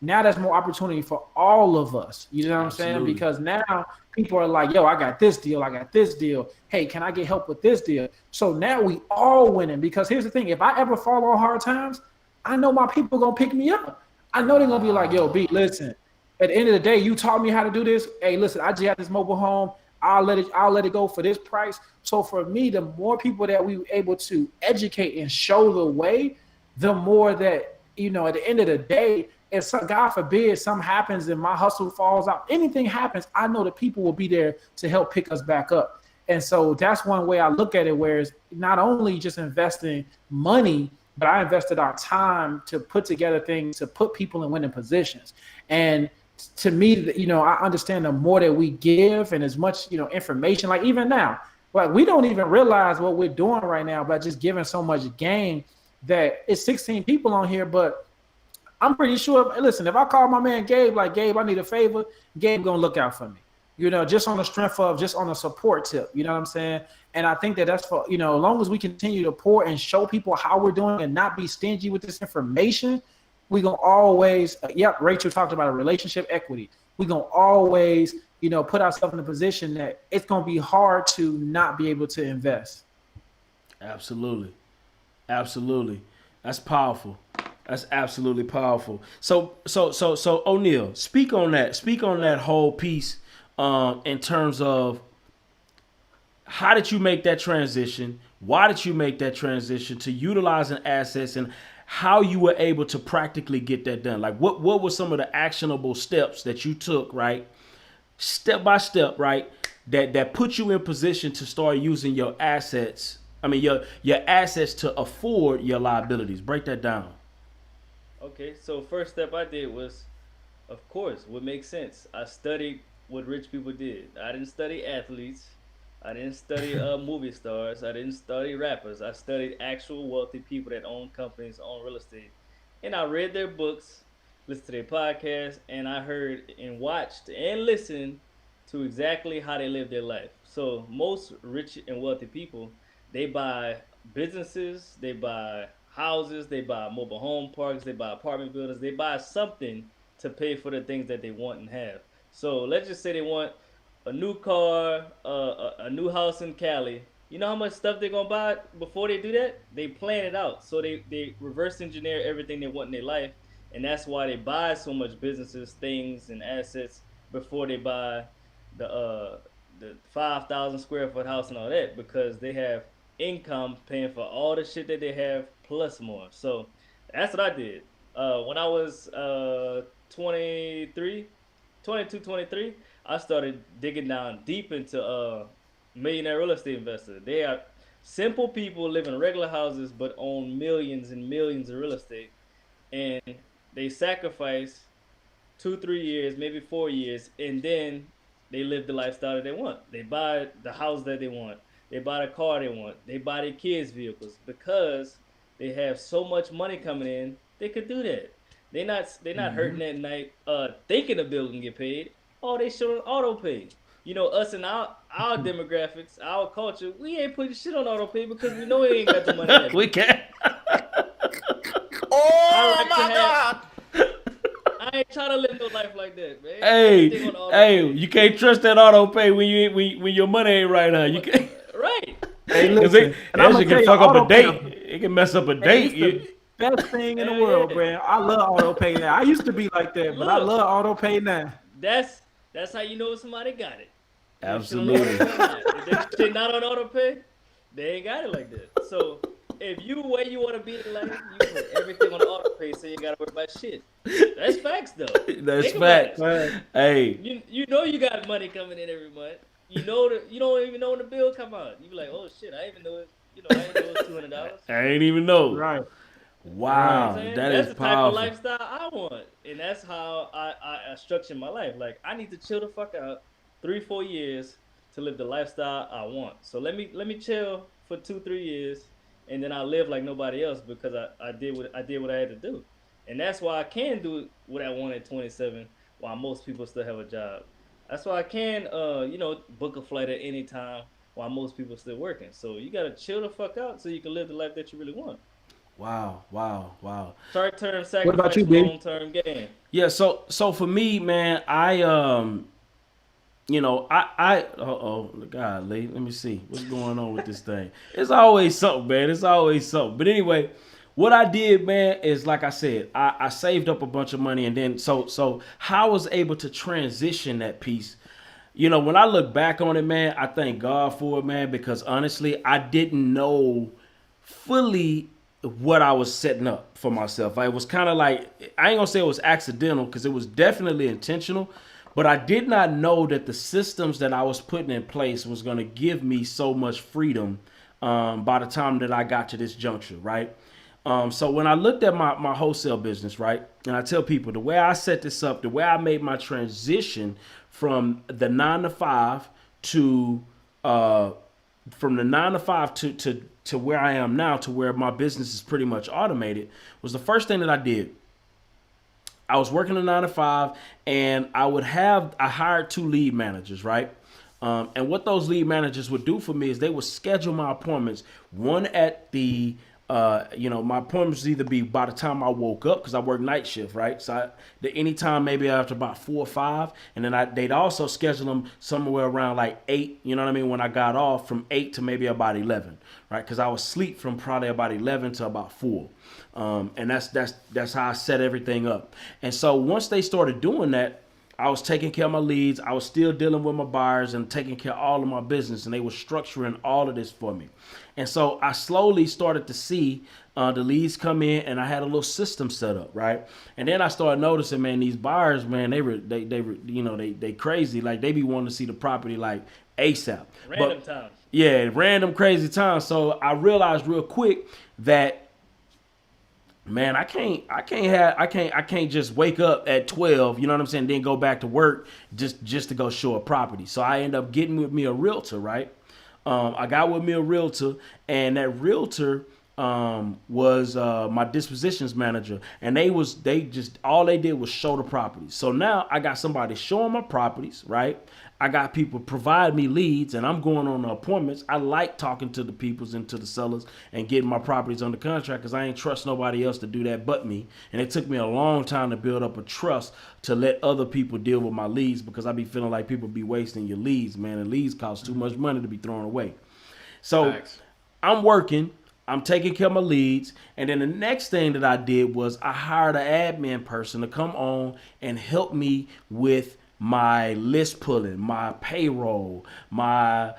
now there's more opportunity for all of us. You know what I'm saying? Because now people are like, yo, I got this deal. Hey, can I get help with this deal? So now we all winning, because here's the thing. If I ever fall on hard times, I know my people going to pick me up. I know they're going to be like, yo, B, listen, at the end of the day, you taught me how to do this. Hey, listen, I just had this mobile home. I'll let it go for this price. So for me, the more people that we were able to educate and show the way, the more that, at the end of the day, if God forbid something happens and my hustle falls out, anything happens, I know the people will be there to help pick us back up. And so that's one way I look at it, where it's not only just investing money, but I invested our time to put together things to put people in winning positions. And to me, I understand the more that we give and as much, information, like even now, like we don't even realize what we're doing right now by just giving so much game, that it's 16 people on here, but I'm pretty sure, listen, if I call my man Gabe, like, Gabe, I need a favor, Gabe gonna look out for me, just on the strength of, just on a support tip, you know what I'm saying? And I think that's for, as long as we continue to pour and show people how we're doing and not be stingy with this information, we gonna always, Rachel talked about a relationship equity. We gonna always, put ourselves in a position that it's gonna be hard to not be able to invest. Absolutely. That's powerful. That's absolutely powerful. So Oneil, speak on that whole piece in terms of how did you make that transition? Why did you make that transition to utilizing assets, and how you were able to practically get that done? Like what were some of the actionable steps that you took, right? Step by step, right? That put you in position to start using your assets. I mean, your assets to afford your liabilities. Break that down. Okay, so first step I did was, of course, what makes sense. I studied what rich people did. I didn't study athletes. I didn't study movie stars. I didn't study rappers. I studied actual wealthy people that own companies, own real estate. And I read their books, listened to their podcasts, and I heard and watched and listened to exactly how they live their life. So most rich and wealthy people, they buy businesses, they buy houses, they buy mobile home parks, they buy apartment buildings, they buy something to pay for the things that they want and have. So let's just say they want a new car, a new house in Cali. You know how much stuff they're gonna buy before they do that? They plan it out. So they reverse engineer everything they want in their life, and that's why they buy so much businesses, things, and assets before they buy the 5,000 square foot house and all that, because they have income paying for all the shit that they have plus more. So that's what I did. When I was 23, 22, 23, I started digging down deep into millionaire real estate investors. They are simple people living in regular houses but own millions and millions of real estate, and they sacrifice 2, 3 years, maybe 4 years, and then they live the lifestyle that they want. They buy the house that they want. They buy the car they want. They buy their kids' vehicles because they have so much money coming in. They could do that. They're not hurting at night, thinking the bill can get paid. Oh, they show on auto pay. You know, us and our demographics, our culture, we ain't putting shit on auto pay because we know we ain't got the money. That We can't. Oh like my God! I ain't trying to live no life like that, man. Hey, Everything on auto hey, pay. you can't trust that auto pay when your money ain't right, huh? You can't. Right. Hey, Cause listen, and I'm it gonna tell can you, fuck up a auto pay. date. It can mess up a Hey, date. it's the best thing in the Hell world, yeah. man. I love auto pay now. I used to be like that, but I Look. love auto pay now. That's how you know somebody got it. Absolutely. If that shit not on auto pay, they ain't got it like that. So if you where you want to be in life, you put everything on auto pay, so you ain't gotta worry about shit. That's facts though. That's Think about facts. it. Right. Hey, You know you got money coming in every month. You know that you don't even know when the bill come out. You be like, oh shit, I even know it. You know, I didn't know it was $200. I ain't even know. Right. Wow, Saying? that That's is the type of powerful. lifestyle I want, and that's how I structure my life. Like I need to chill the fuck out 3, 4 years to live the lifestyle I want. So let me chill for 2, 3 years, and then I live like nobody else because I did what I had to do, and that's why I can do what I want at 27, while most people still have a job. That's why I can book a flight at any time while most people still working. So you gotta chill the fuck out so you can live the life that you really want. Wow, wow, wow. Short term What about sacrifice you, for B? long term gain. Yeah, so for me, man, golly, let me see what's going on with this thing. It's always something, man. It's always something. But anyway, what I did, man, is like I said, I saved up a bunch of money, and then so how I was able to transition that piece. When I look back on it, man, I thank God for it, man, because honestly, I didn't know fully what I was setting up for myself. It was kind of like, I ain't gonna say it was accidental because it was definitely intentional, but I did not know that the systems that I was putting in place was gonna give me so much freedom by the time that I got to this juncture, right? So when I looked at my wholesale business, right, and I tell people the way I set this up, the way I made my transition from the 9 to 5 to from the 9 to 5 to where I am now, to where my business is pretty much automated, was the first thing that I did. I was working a 9 to 5, and I hired 2 lead managers, right? And what those lead managers would do for me is they would schedule my appointments. One at the my appointments would either be by the time I woke up, because I work night shift, right? So anytime maybe after about 4 or 5, and then they'd also schedule them somewhere around like 8. You know what I mean? When I got off from 8 to maybe about 11, right? Because I was asleep from probably about 11 to about 4, and that's how I set everything up. And so once they started doing that, I was taking care of my leads. I was still dealing with my buyers and taking care of all of my business, and they were structuring all of this for me. And so I slowly started to see the leads come in, and I had a little system set up, right? And then I started noticing, man, these buyers, man, they crazy. Like, they be wanting to see the property like ASAP. Random times. Yeah, random crazy times. So I realized real quick that Man, I can't just wake up at 12, you know what I'm saying, then go back to work just to go show a property. So I end up getting with me a realtor, right? I got with me a realtor, and that realtor was my dispositions manager, and they just all they did was show the properties. So now I got somebody showing my properties, right? I got people provide me leads, and I'm going on the appointments. I like talking to the peoples and to the sellers and getting my properties under contract because I ain't trust nobody else to do that but me. And it took me a long time to build up a trust to let other people deal with my leads because I be feeling like people be wasting your leads, man. And leads cost too much money to be thrown away. So I'm working. I'm taking care of my leads. And then the next thing that I did was I hired an admin person to come on and help me with my list pulling, my payroll, my,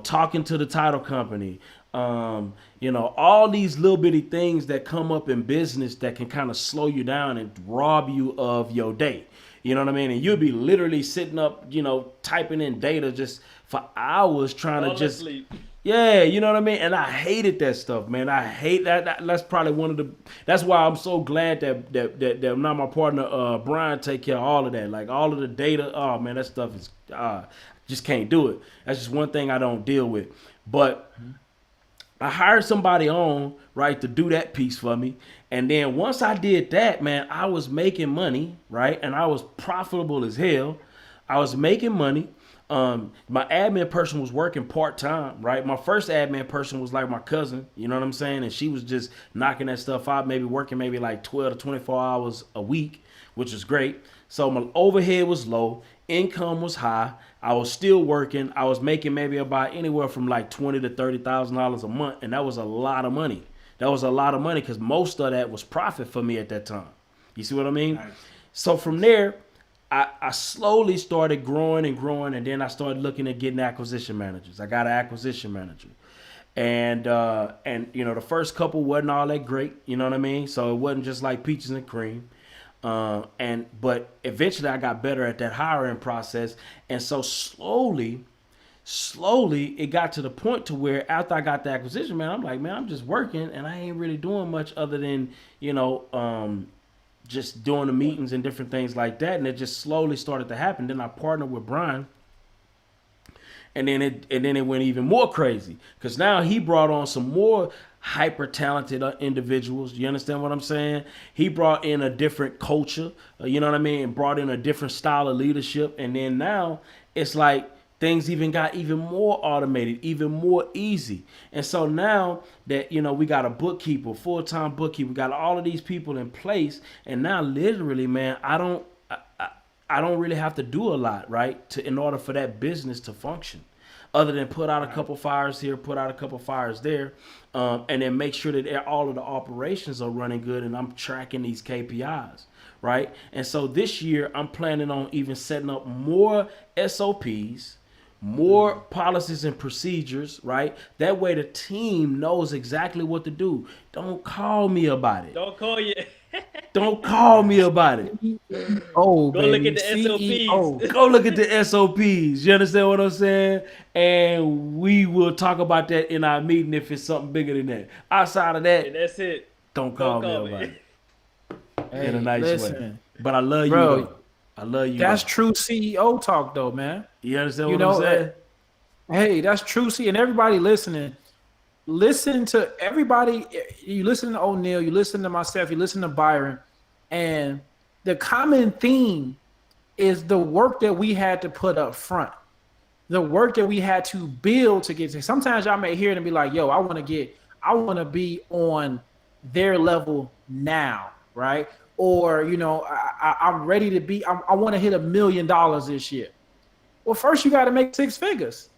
talking to the title company, all these little bitty things that come up in business that can kind of slow you down and rob you of your day. You know what I mean? And you'll be literally sitting up, typing in data just for hours trying to just... Yeah, you know what I mean? And I hated that stuff, man. I hate that. That's probably that's why I'm so glad that now my partner, Brian, take care of all of that. Like all of the data. Oh man, that stuff is, just can't do it. That's just one thing I don't deal with. But I hired somebody on, right, to do that piece for me. And then once I did that, man, I was making money, right? And I was profitable as hell. I was making money. My admin person was working part-time, right? My first admin person was like my cousin, you know what I'm saying? And she was just knocking that stuff out, maybe working maybe like 12 to 24 hours a week, which was great. So my overhead was low, income was high. I was still working. I was making maybe about anywhere from like $20,000 to $30,000 a month. And that was a lot of money. That was a lot of money because most of that was profit for me at that time. You see what I mean? Nice. So from there, I slowly started growing, and then I started looking at getting acquisition managers. I got an acquisition manager, and the first couple wasn't all that great, you know what I mean? So it wasn't just like peaches and cream, but eventually I got better at that hiring process, and so slowly it got to the point to where after I got the acquisition, man, I'm like, man, I'm just working, and I ain't really doing much other than just doing the meetings and different things like that. And it just slowly started to happen. Then I partnered with Brian, and then it went even more crazy because now he brought on some more hyper talented individuals. You understand what I'm saying? He brought in a different culture, you know what I mean? And brought in a different style of leadership. And then now it's like things even got even more automated, even more easy. And so now that, we got a bookkeeper, full-time bookkeeper, we got all of these people in place. And now literally, man, I don't really have to do a lot, right? In order for that business to function, other than put out a couple fires here, put out a couple fires there, and then make sure that all of the operations are running good and I'm tracking these KPIs, right? And so this year I'm planning on even setting up more SOPs, more policies and procedures, right? That way the team knows exactly what to do. Don't call me about it. Don't call you. Don't call me about it. Oh, go baby. look at the SOPs. Go look at the SOPs. You understand what I'm saying? And we will talk about that in our meeting if it's something bigger than that. Outside of that, and that's it. Don't call me about it. Hey, in a nice way. But I love you, bro. though. I love you. That's though. true CEO talk, though, man. You understand what I'm saying? Hey, that's true. And everybody listening, listen to everybody. You listen to Oneil, you listen to myself, you listen to Byron, and the common theme is the work that we had to put up front, the work that we had to build to get to. Sometimes y'all may hear it and be like, "Yo, I want to be on their level now, right?" Or I'm ready to be. I want to hit $1 million this year. Well, first you got to make 6 figures.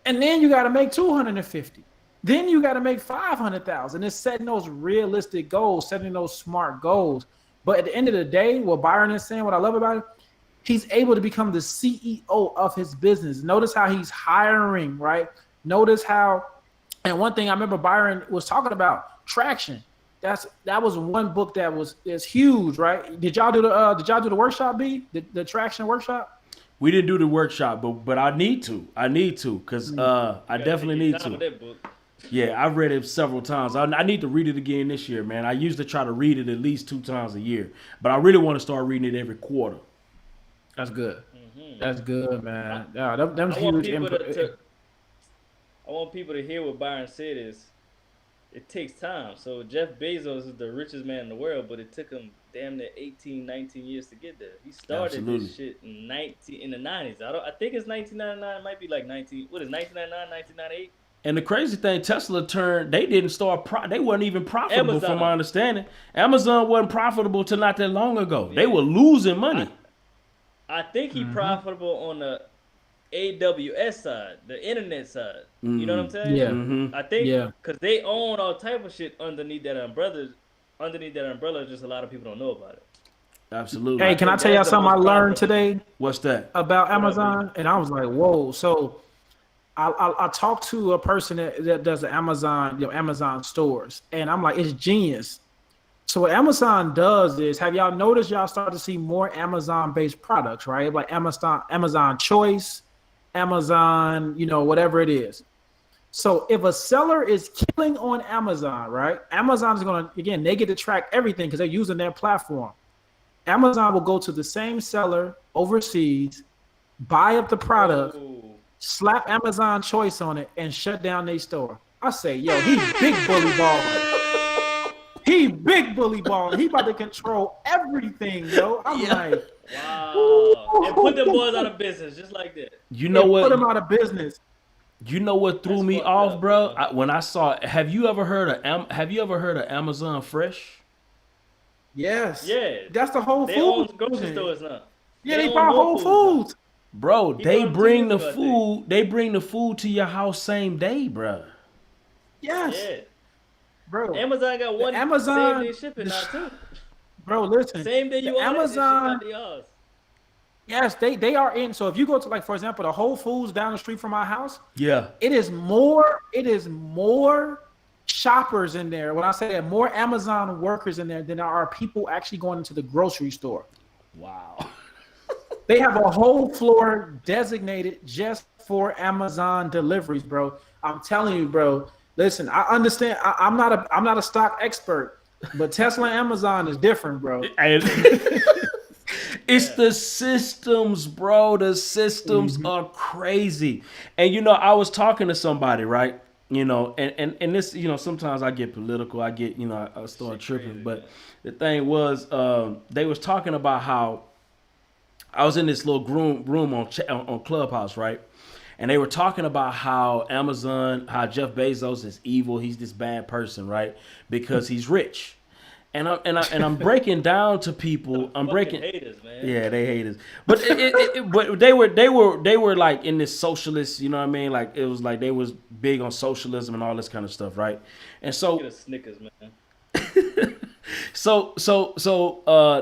And then you got to make 250. Then you got to make 500,000. It's setting those realistic goals, setting those smart goals. But at the end of the day, what Byron is saying, what I love about it, he's able to become the CEO of his business. Notice how he's hiring, right? Notice how, and one thing I remember Byron was talking about, traction. That was one book that is huge, right? Did y'all do the workshop, B? The traction workshop? We didn't do the workshop, but I need to because I definitely need to. Yeah, I've read it several times. I need to read it again this year, man. I usually try to read it at least 2 times a year, but I really want to start reading it every quarter. That's good. Mm-hmm. That's good, man. Yeah, them's I want huge people input. I want people to hear what Byron said is it takes time. So Jeff Bezos is the richest man in the world, but it took him damn near 18, 19 years to get there. He started Absolutely. this shit in the 90s. I think it's 1999, it might be like 1999, 1998. And the crazy thing, Tesla they didn't start, they wasn't even profitable Amazon. from my understanding. Amazon wasn't profitable till not that long ago. Yeah. They were losing money. I think he profitable on the AWS side, the internet side. You know what I'm saying? Yeah. Mm-hmm. I think Yeah. because they own all type of shit underneath that umbrella. Just a lot of people don't know about it. Absolutely. Hey, can I tell y'all something I learned today What's that? about Amazon? And I was like, whoa. So I talked to a person that does the Amazon, Amazon stores, and I'm like, it's genius. So what Amazon does is, have y'all noticed y'all start to see more Amazon-based products, right? Like Amazon Choice, Amazon, whatever it is. So if a seller is killing on Amazon, right? Amazon is going to, again, they get to track everything because they're using their platform. Amazon will go to the same seller overseas, buy up the product, slap Amazon Choice on it, and shut down their store. I say, yo, he big bully balling. He big bully balling. He about to control everything, yo. I'm like, wow. And put them boys out of business just like that. You know what? Put them out of business. You know what threw me off, bro? When I saw it, have you ever heard of Amazon Fresh? Yes. Yeah. That's the Whole They own Foods. grocery stores now. Yeah, they buy Whole Foods. Bro, He they brought them bring to the you, I food. They bring the food to your house same day, bro. Yes. Yeah. Bro. Amazon got one Amazon- same day shipping now too. Bro, listen. Same day you order Amazon- it, yours. Yes, they are in. So if you go to, like, for example, the Whole Foods down the street from my house, Yeah. it is more shoppers in there. When I say that, more Amazon workers in there than there are people actually going into the grocery store. Wow. They have a whole floor designated just for Amazon deliveries, bro. I'm telling you, bro. Listen, I understand. I'm not a stock expert, but Tesla and Amazon is different, bro. It's the systems, bro. The systems are crazy. And I was talking to somebody, right? And this, sometimes I get political. I get, I start tripping. But the thing was, they was talking about how I was in this little room on Clubhouse, right? And they were talking about how Jeff Bezos is evil. He's this bad person, right? Because he's rich. And I'm breaking down to people. I'm breaking haters, man. Yeah, they haters. But but they were like in this socialist, you know what I mean? Like it was like they was big on socialism and all this kind of stuff, right? And so Get a Snickers, man. So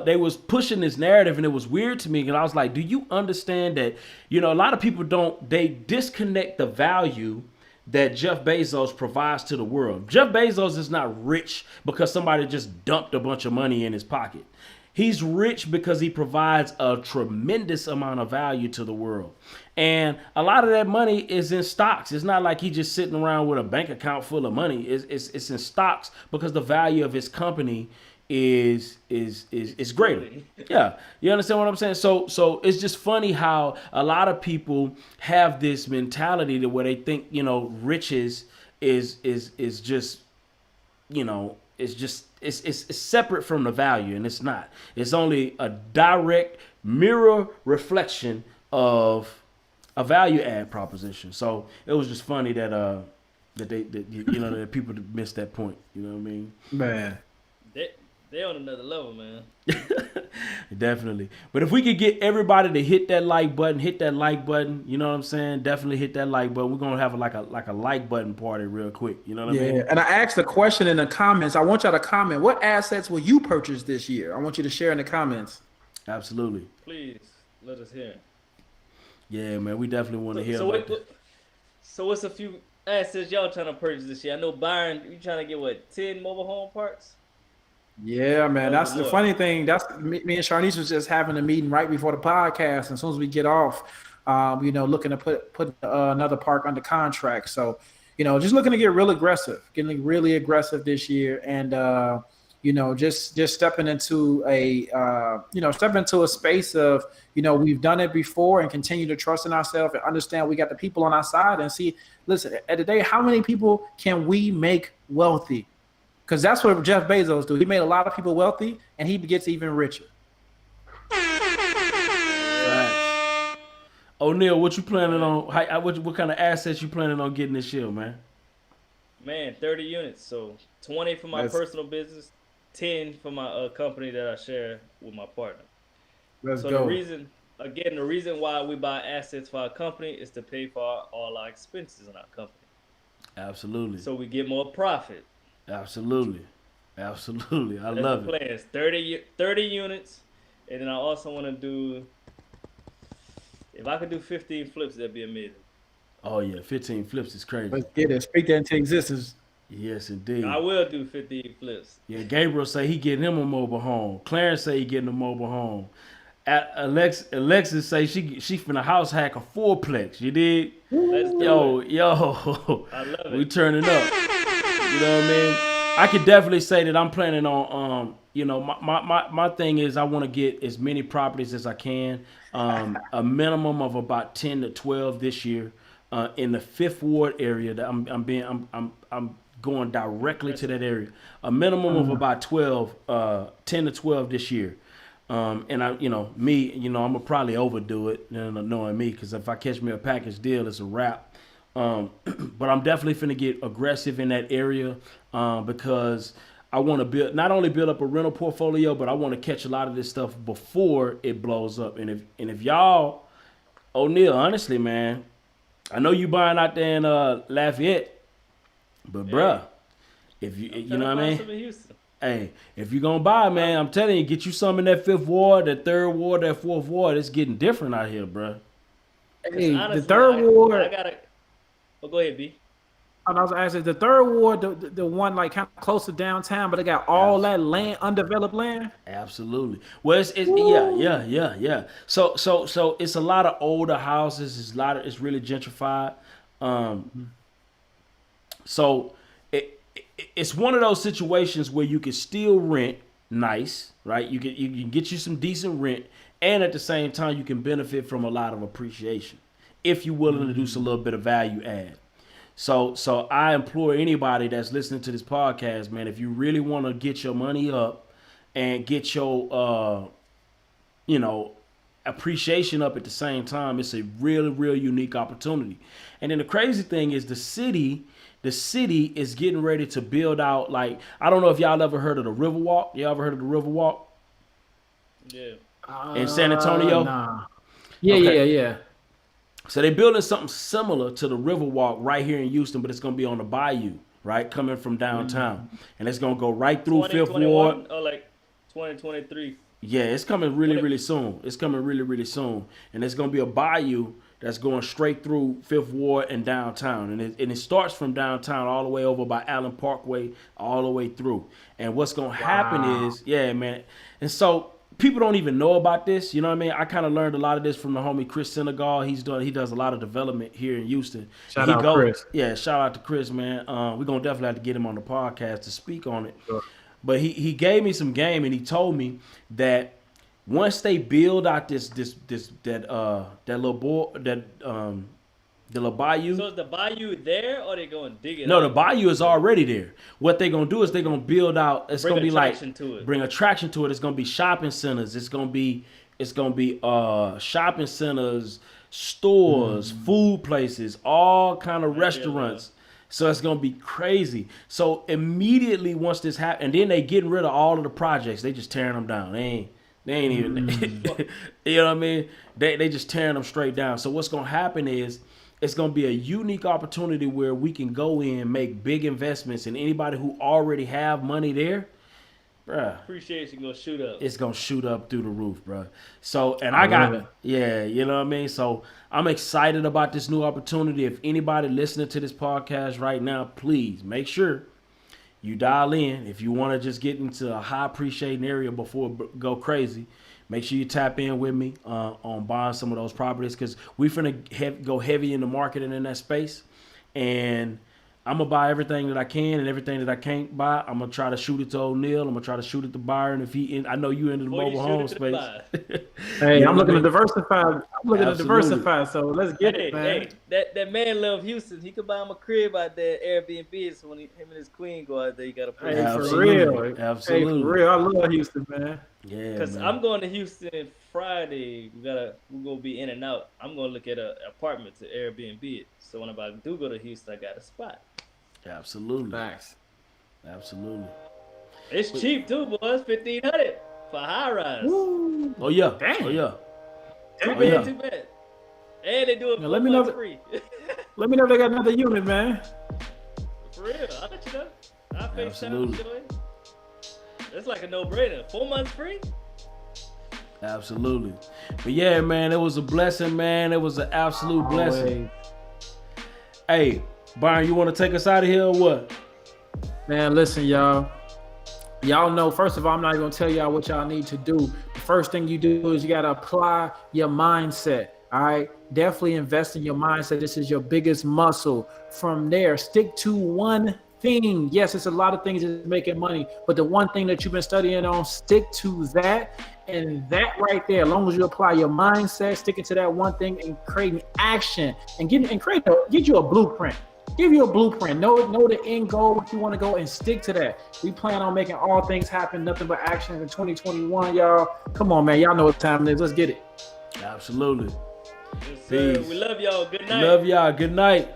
they was pushing this narrative, and it was weird to me. And I was like, do you understand that, a lot of people they disconnect the value that Jeff Bezos provides to the world. Jeff Bezos is not rich because somebody just dumped a bunch of money in his pocket. He's rich because he provides a tremendous amount of value to the world. And a lot of that money is in stocks. It's not like he's just sitting around with a bank account full of money. It's in stocks because the value of his company is greater. Yeah. You understand what I'm saying? So it's just funny how a lot of people have this mentality to where they think, riches is just, it's separate from the value, and it's not. It's only a direct mirror reflection of a value add proposition. So it was just funny that that people missed that point. You know what I mean? Man. They on another level, man. Definitely. But if we could get everybody to hit that like button, you know what I'm saying? Definitely hit that like button. We're gonna have like a like button party real quick. You know what I mean? Yeah. And I asked a question in the comments. I want y'all to comment. What assets will you purchase this year? I want you to share in the comments. Absolutely. Please let us hear. Yeah, man. We definitely want to hear about that. So what's a few assets y'all trying to purchase this year? I know Byron, you trying to get 10 mobile home parks? Yeah, man. That's the funny thing. That's me and Sharnice was just having a meeting right before the podcast. And as soon as we get off, looking to put another park under contract. So, just looking to get getting really aggressive this year, and just stepping into a space of, we've done it before, and continue to trust in ourselves and understand we got the people on our side, and see, listen, at the day, how many people can we make wealthy? Because that's what Jeff Bezos do. He made a lot of people wealthy, and he gets even richer. Oneil, what you planning on? What kind of assets you planning on getting this year, man? Man, 30 units. So 20 for my personal business, 10 for my company that I share with my partner. Let's go. The reason why we buy assets for our company is to pay for all our expenses in our company. Absolutely. So we get more profit. Absolutely. I love it. Plans 30 units, and then I also want to do. If I could do 15 flips, that'd be amazing. Oh yeah, 15 flips is crazy. Let's get it. Speak that into existence. Yes, indeed. I will do 15 flips. Yeah, Gabriel say he getting him a mobile home. Clarence say he getting a mobile home. Alexis say she finna house hack a fourplex. You did? Yo. I love it. We turning up. You know what I mean? I could definitely say that I'm planning on my thing is I want to get as many properties as I can. A minimum of about 10 to 12 this year. In the 5th Ward area that I'm going directly to that area. A minimum of about 10 to 12 this year. And I'm gonna probably overdo it, knowing me, because if I catch me a package deal, it's a wrap. But I'm definitely finna get aggressive in that area, because I want to not only build up a rental portfolio, but I want to catch a lot of this stuff before it blows up. And if y'all, Oneil, honestly, man, I know you buying out there in Lafayette, but bruh, if you know what I mean. Hey, if you're going to buy, man, I'm telling you, get you some in that 5th Ward, that 3rd Ward, that 4th Ward. It's getting different out here, bro. Hey, honestly, the 3rd Ward. Go ahead, B. I was asking, the 3rd Ward, the one like kind of close to downtown, but they got all that land, undeveloped land. Absolutely. Well, it's yeah. So it's a lot of older houses. It's really gentrified. So it's one of those situations where you can still rent nice, right? You can get you some decent rent, and at the same time you can benefit from a lot of appreciation if you're willing to do some little bit of value add. So I implore anybody that's listening to this podcast, man, if you really want to get your money up and get your appreciation up at the same time, it's a real unique opportunity. And then the crazy thing is the city is getting ready to build out, like, I don't know if y'all ever heard of the Riverwalk. Y'all ever heard of the Riverwalk? Yeah. In San Antonio? Nah. Yeah. So they're building something similar to the Riverwalk right here in Houston, but it's going to be on the bayou, right, coming from downtown. And it's going to go right through 5th Ward. Or like 2023. Yeah, it's coming really soon. It's coming really soon. And it's going to be a bayou that's going straight through 5th Ward and downtown. And it starts from downtown all the way over by Allen Parkway, all the way through. And what's going to happen is, yeah, man. And so people don't even know about this. You know what I mean? I kind of learned a lot of this from the homie Chris Senegal. He does a lot of development here in Houston. Shout out Chris. Yeah, shout out to Chris, man. We're going to definitely have to get him on the podcast to speak on it. Sure. But he gave me some game, and he told me that once they build out the little bayou. So is the bayou there, or they going to dig it? No, out? the bayou is already there. What they're gonna do is they're gonna build out. It's gonna be like bring attraction to it. It's gonna be shopping centers. It's gonna be shopping centers, stores, food places, all kind of restaurants. So it's gonna be crazy. So immediately once this happens, and then they getting rid of all of the projects. They just tearing them down. They ain't even. You know what I mean? They just tearing them straight down. So what's gonna happen is it's gonna be a unique opportunity where we can go in, make big investments, and anybody who already have money there, bruh, appreciation gonna shoot up. It's gonna shoot up through the roof, bruh. So, and I got it. Yeah, you know what I mean? So I'm excited about this new opportunity. If anybody listening to this podcast right now, please make sure you dial in. If you want to just get into a high appreciating area before it go crazy, make sure you tap in with me on buying some of those properties, because we finna go heavy in the marketing in that space. And I'm gonna buy everything that I can, and everything that I can't buy, I'm gonna try to shoot it to Oneil. I'm gonna try to shoot it to Byron if he. I know you into the mobile home space. Hey, You know I'm what looking I to mean? diversify. I'm looking to Absolutely. diversify. So let's get Hey, it, man. that man love Houston. He could buy him a crib out there, Airbnb. So when him and his queen go out there, you gotta pay. Hey, Absolutely. for real. Absolutely. Hey, for real. I love Houston, man. Yeah, Because man. I'm going to Houston Friday. We're gonna be in and out. I'm gonna look at an apartment to Airbnb it. So when I do go to Houston, I got a spot. Absolutely. Nice. Absolutely. It's cheap too, boys. $1,500 for high rise. Woo. Oh yeah. Dang. Oh yeah. Too Oh, bad, yeah. too bad. And they do it Now, for let me know months if- free. Let me know if they got another unit, man. For real, I'll let you know. I'll FaceTime Absolutely. Joy. That's like a no-brainer. 4 months free? Absolutely. But yeah, man, it was a blessing, man. It was an absolute blessing. Hey, Byron, you want to take us out of here or what? Man, listen, y'all. Y'all know, first of all, I'm not going to tell y'all what y'all need to do. The first thing you do is you got to apply your mindset. All right. Definitely invest in your mindset. This is your biggest muscle. From there, stick to one thing. Yes, it's a lot of things that's making money, but the one thing that you've been studying on, stick to that. And that right there, as long as you apply your mindset, sticking to that one thing and creating action and get you a blueprint. Give you a blueprint. Know the end goal, what you want to go, and stick to that. We plan on making all things happen, nothing but action in 2021, y'all. Come on, man. Y'all know what time it is. Let's get it. Absolutely. Yes, sir. Peace. We love y'all. Good night. Love y'all. Good night.